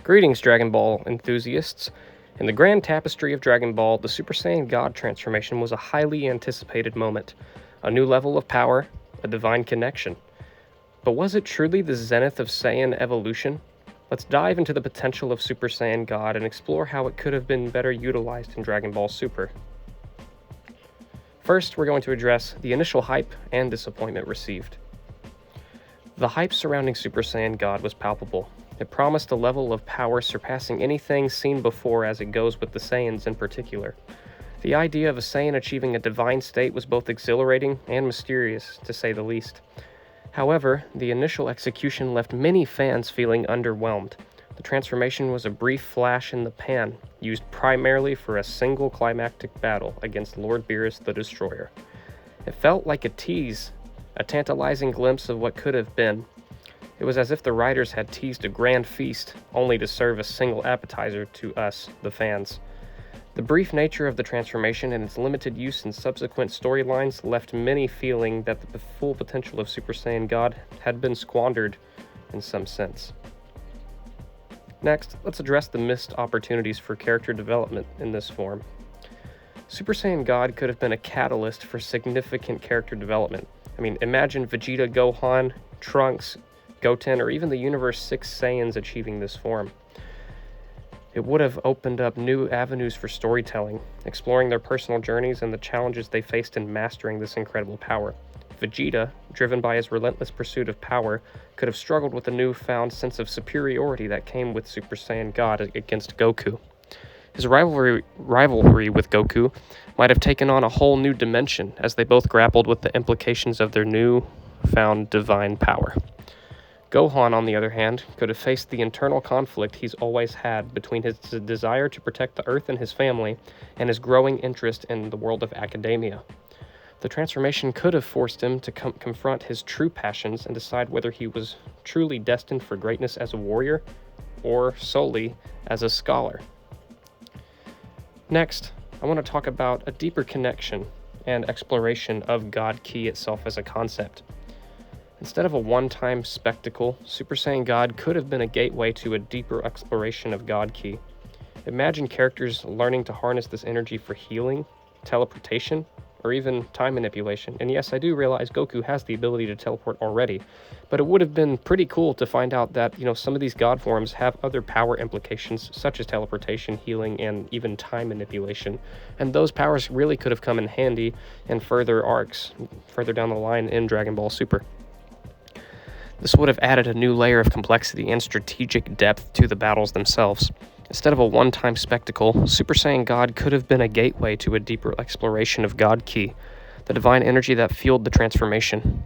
Greetings, Dragon Ball enthusiasts. In the grand tapestry of Dragon Ball, the Super Saiyan God transformation was a highly anticipated moment. A new level of power, a divine connection. But was it truly the zenith of Saiyan evolution? Let's dive into the potential of Super Saiyan God and explore how it could have been better utilized in Dragon Ball Super. First, we're going to address the initial hype and disappointment received. The hype surrounding Super Saiyan God was palpable. It promised a level of power surpassing anything seen before, as it goes with the Saiyans in particular. The idea of a Saiyan achieving a divine state was both exhilarating and mysterious, to say the least. However, the initial execution left many fans feeling underwhelmed. The transformation was a brief flash in the pan, used primarily for a single climactic battle against Lord Beerus the Destroyer. It felt like a tease, a tantalizing glimpse of what could have been. It was as if the writers had teased a grand feast, only to serve a single appetizer to us, the fans. The brief nature of the transformation and its limited use in subsequent storylines left many feeling that the full potential of Super Saiyan God had been squandered in some sense. Next, let's address the missed opportunities for character development in this form. Super Saiyan God could have been a catalyst for significant character development. Imagine Vegeta, Gohan, Trunks, Goten, or even the Universe 6 Saiyans achieving this form. It would have opened up new avenues for storytelling, exploring their personal journeys and the challenges they faced in mastering this incredible power. Vegeta, driven by his relentless pursuit of power, could have struggled with a newfound sense of superiority that came with Super Saiyan God against Goku. His rivalry with Goku might have taken on a whole new dimension as they both grappled with the implications of their newfound divine power. Gohan, on the other hand, could have faced the internal conflict he's always had between his desire to protect the Earth and his family and his growing interest in the world of academia. The transformation could have forced him to confront his true passions and decide whether he was truly destined for greatness as a warrior or solely as a scholar. Next, I want to talk about a deeper connection and exploration of God Ki itself as a concept. Instead of a one-time spectacle, Super Saiyan God could have been a gateway to a deeper exploration of God Ki. Imagine characters learning to harness this energy for healing, teleportation, or even time manipulation. And yes, I do realize Goku has the ability to teleport already, but it would have been pretty cool to find out that, some of these God forms have other power implications, such as teleportation, healing, and even time manipulation. And those powers really could have come in handy in further arcs, further down the line in Dragon Ball Super. This would have added a new layer of complexity and strategic depth to the battles themselves. Instead of a one-time spectacle, Super Saiyan God could have been a gateway to a deeper exploration of God Ki, the divine energy that fueled the transformation.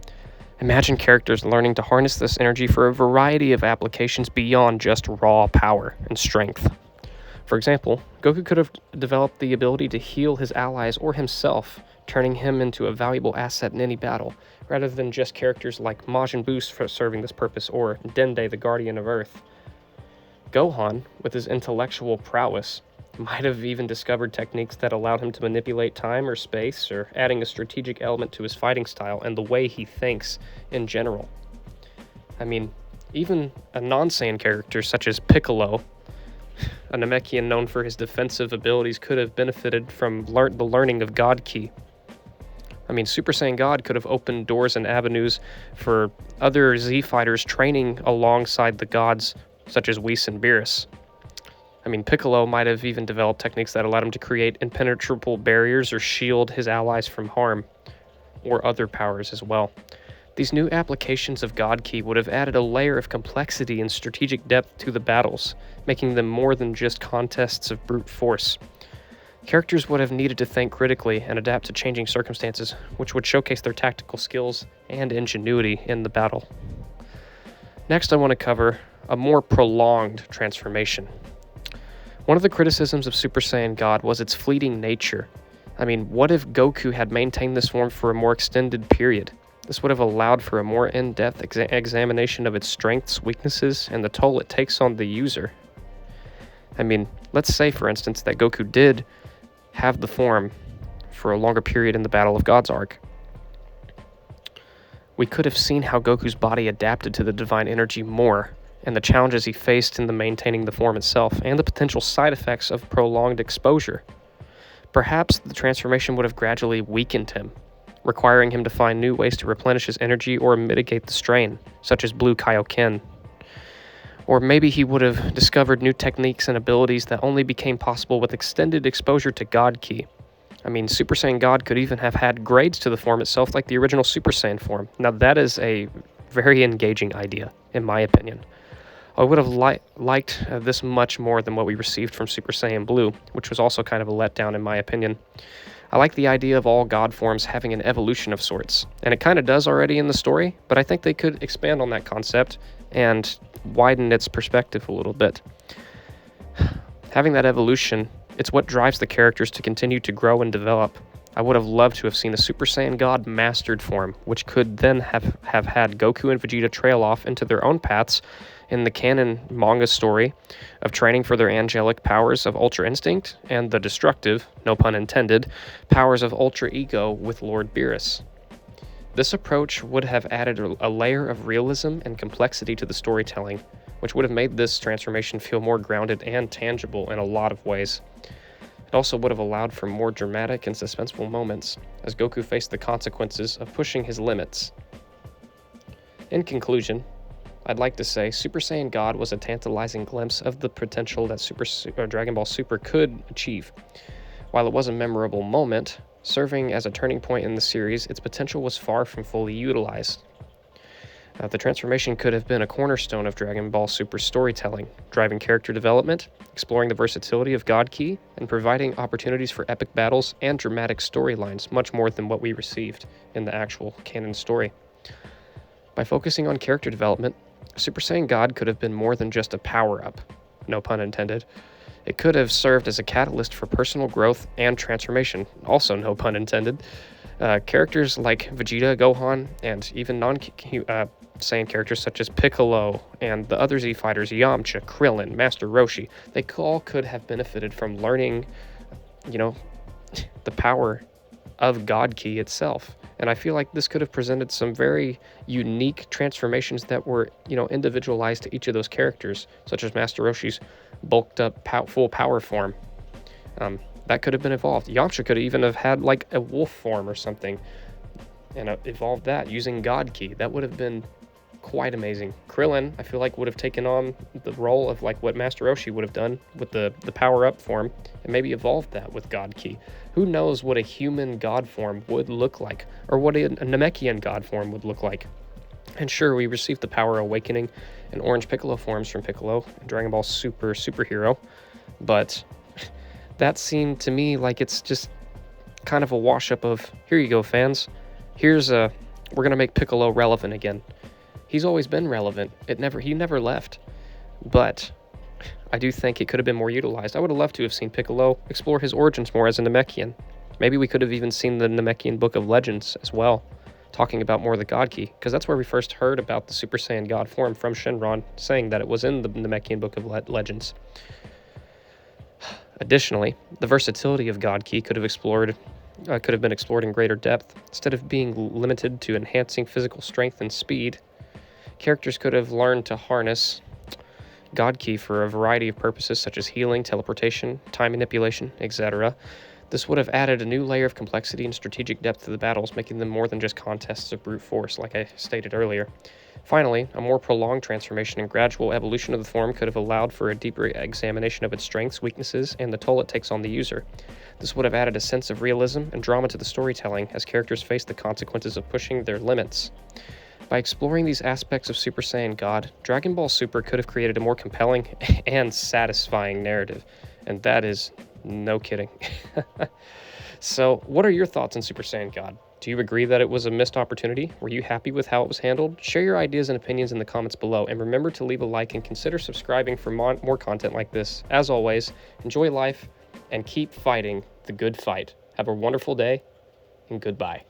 Imagine characters learning to harness this energy for a variety of applications beyond just raw power and strength. For example, Goku could have developed the ability to heal his allies or himself, turning him into a valuable asset in any battle, rather than just characters like Majin Buu for serving this purpose or Dende, the Guardian of Earth. Gohan, with his intellectual prowess, might have even discovered techniques that allowed him to manipulate time or space, or adding a strategic element to his fighting style and the way he thinks in general. Even a non-Saiyan character such as Piccolo, a Namekian known for his defensive abilities, could have benefited from the learning of God Ki. Super Saiyan God could have opened doors and avenues for other Z fighters training alongside the gods, such as Whis and Beerus. Piccolo might have even developed techniques that allowed him to create impenetrable barriers or shield his allies from harm, or other powers as well. These new applications of God Ki would have added a layer of complexity and strategic depth to the battles, making them more than just contests of brute force. Characters would have needed to think critically and adapt to changing circumstances, which would showcase their tactical skills and ingenuity in the battle. Next, I want to cover a more prolonged transformation. One of the criticisms of Super Saiyan God was its fleeting nature. What if Goku had maintained this form for a more extended period? This would have allowed for a more in-depth examination of its strengths, weaknesses, and the toll it takes on the user. Let's say, for instance, that Goku did have the form for a longer period in the Battle of Gods arc. We could have seen how Goku's body adapted to the divine energy more, and the challenges he faced in maintaining the form itself, and the potential side effects of prolonged exposure. Perhaps the transformation would have gradually weakened him, requiring him to find new ways to replenish his energy or mitigate the strain, such as Blue Kaioken. Or maybe he would have discovered new techniques and abilities that only became possible with extended exposure to God Ki. I mean, Super Saiyan God could even have had grades to the form itself like the original Super Saiyan form. Now that is a very engaging idea, in my opinion. I would have liked this much more than what we received from Super Saiyan Blue, which was also kind of a letdown in my opinion. I like the idea of all God forms having an evolution of sorts, and it kind of does already in the story, but I think they could expand on that concept and widen its perspective a little bit. Having that evolution, it's what drives the characters to continue to grow and develop. I would have loved to have seen a Super Saiyan God mastered form, which could then have had Goku and Vegeta trail off into their own paths in the canon manga story of training for their angelic powers of Ultra Instinct and the destructive, no pun intended, powers of Ultra Ego with Lord Beerus. This approach would have added a layer of realism and complexity to the storytelling, which would have made this transformation feel more grounded and tangible in a lot of ways. It also would have allowed for more dramatic and suspenseful moments as Goku faced the consequences of pushing his limits. In conclusion, I'd like to say Super Saiyan God was a tantalizing glimpse of the potential that Dragon Ball Super could achieve. While it was a memorable moment, serving as a turning point in the series, its potential was far from fully utilized. The transformation could have been a cornerstone of Dragon Ball Super storytelling, driving character development, exploring the versatility of God Ki, and providing opportunities for epic battles and dramatic storylines, much more than what we received in the actual canon story. By focusing on character development, Super Saiyan God could have been more than just a power-up, no pun intended. It could have served as a catalyst for personal growth and transformation, also no pun intended. Characters like Vegeta, Gohan, and even non-Saiyan characters such as Piccolo and the other Z fighters, Yamcha, Krillin, Master Roshi, they all could have benefited from learning, the power of God Ki itself. And I feel like this could have presented some very unique transformations that were, individualized to each of those characters, such as Master Roshi's bulked up full power form. That could have been evolved. Yamcha could even have had like a wolf form or something and evolved that using God Ki. That would have been quite amazing. Krillin, I feel like, would have taken on the role of like what Master Roshi would have done with the power-up form and maybe evolved that with God Ki. Who knows what a human God form would look like, or what a Namekian God form would look like. And sure, we received the Power Awakening and Orange Piccolo forms from Piccolo and Dragon Ball Superhero, but that seemed to me like it's just kind of a wash-up of, here you go, fans. We're going to make Piccolo relevant again. He's always been relevant. He never left. But I do think it could have been more utilized. I would have loved to have seen Piccolo explore his origins more as a Namekian. Maybe we could have even seen the Namekian Book of Legends as well, talking about more of the God Ki, because that's where we first heard about the Super Saiyan God form from Shenron, saying that it was in the Namekian Book of Legends. Additionally, the versatility of God Ki could have been explored in greater depth. Instead of being limited to enhancing physical strength and speed, characters could have learned to harness God Ki for a variety of purposes such as healing, teleportation, time manipulation, etc. This would have added a new layer of complexity and strategic depth to the battles, making them more than just contests of brute force, like I stated earlier. Finally, a more prolonged transformation and gradual evolution of the form could have allowed for a deeper examination of its strengths, weaknesses, and the toll it takes on the user. This would have added a sense of realism and drama to the storytelling as characters face the consequences of pushing their limits. By exploring these aspects of Super Saiyan God, Dragon Ball Super could have created a more compelling and satisfying narrative, and that is no kidding. So, what are your thoughts on Super Saiyan God? Do you agree that it was a missed opportunity? Were you happy with how it was handled? Share your ideas and opinions in the comments below, and remember to leave a like and consider subscribing for more content like this. As always, enjoy life and keep fighting the good fight. Have a wonderful day, and goodbye.